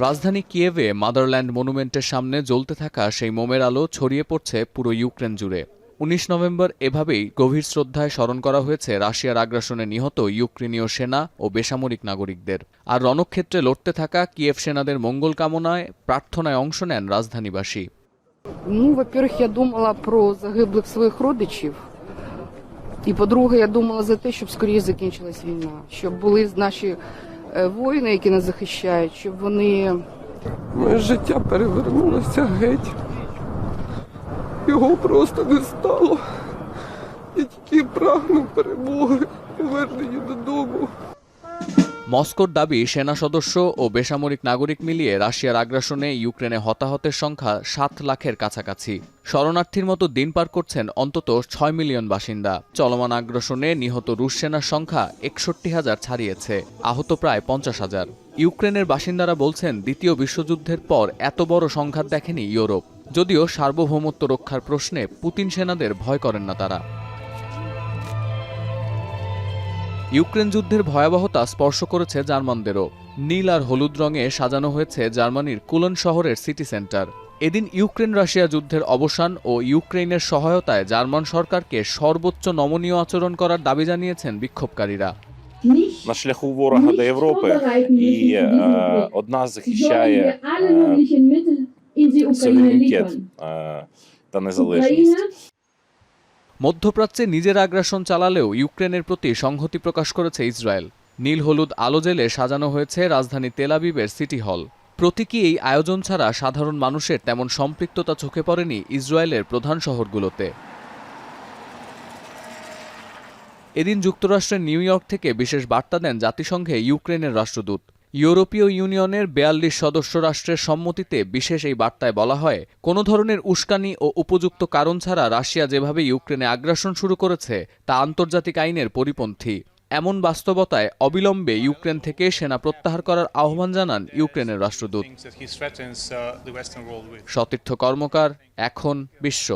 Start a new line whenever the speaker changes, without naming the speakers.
রাজধানী কিয়েভে মাদারল্যান্ড মনুমেন্টের সামনে জ্বলতে থাকা সেই মোমের আলো ছড়িয়ে পড়ছে পুরো ইউক্রেন জুড়ে। ১৯ নভেম্বর এভাবেই গভীর শ্রদ্ধায় স্মরণ করা হয়েছে রাশিয়ার আগ্রাসনে নিহত ইউক্রেনীয় সেনা ও বেসামরিক নাগরিকদের। আর রণক্ষেত্রে লড়তে থাকা কিয়েভ সেনাদের মঙ্গল কামনায় প্রার্থনায় অংশ নেন রাজধানীবাসী।
Во-первых, я думала про загиблих своїх родичів. І, по-друге, я думала за те, щоб скоріше закінчилась війна, щоб були наші воїни, які нас захищають, щоб вони...
Моє життя перевернулося геть. Його просто не стало. Я тільки прагну перемоги, повернення додому.
মস্কোর দাবি, সেনা সদস্য ও বেসামরিক নাগরিক মিলিয়ে রাশিয়ার আগ্রাসনে ইউক্রেনে হতাহতের সংখ্যা ৭ লাখের কাছাকাছি। শরণার্থীর মতো দিন পার করছেন অন্তত ৬ মিলিয়ন বাসিন্দা। চলমান আগ্রাসনে নিহত রুশ সেনার সংখ্যা ৬১,০০০ ছাড়িয়েছে, আহত প্রায় ৫০,০০০। ইউক্রেনের বাসিন্দারা বলছেন, দ্বিতীয় বিশ্বযুদ্ধের পর এত বড় সংঘাত দেখেনি ইউরোপ। যদিও সার্বভৌমত্ব রক্ষার প্রশ্নে পুতিন সেনাদের ভয় করেন না তারা। ইউক্রেন যুদ্ধের ভয়াবহতা স্পর্শ করেছে জার্মানদেরও। নীল আর হলুদ রঙে সাজানো হয়েছে জার্মানির কুলন শহরের সিটি সেন্টার। এদিন ইউক্রেন রাশিয়া যুদ্ধের অবসান ও ইউক্রেনের সহায়তায় জার্মান সরকারকে সর্বোচ্চ নমনীয় আচরণ করার দাবি জানিয়েছেন বিক্ষোভকারীরা।
На шляху ворога до Європи, і одна захищає суверенітет та незалежність.
মধ্যপ্রাচ্যে নিজের আগ্রাসন চালালেও ইউক্রেনের প্রতি সংহতি প্রকাশ করেছে ইসরায়েল। নীল হলুদ আলো জেলে সাজানো হয়েছে রাজধানী তেল আবিবের সিটি হল। প্রতীকী এই আয়োজন ছাড়া সাধারণ মানুষের তেমন সম্পৃক্ততা চোখে পড়েনি ইসরায়েলের প্রধান শহরগুলোতে। এদিন যুক্তরাষ্ট্রের নিউ ইয়র্ক থেকে বিশেষ বার্তা দেন জাতিসংঘে ইউক্রেনের রাষ্ট্রদূত। ইউরোপীয় ইউনিয়নের ৪২ সদস্য রাষ্ট্রের সম্মতিতে বিশেষ এই বার্তায় বলা হয়, কোনো ধরনের উস্কানি ও উপযুক্ত কারণ ছাড়া রাশিয়া যেভাবে ইউক্রেনে আগ্রাসন শুরু করেছে তা আন্তর্জাতিক আইনের পরিপন্থী। এমন বাস্তবতায় অবিলম্বে ইউক্রেন থেকে সেনা প্রত্যাহার করার আহ্বান জানান ইউক্রেনের রাষ্ট্রদূত। সতীর্থ কর্মকার, এখন বিশ্ব।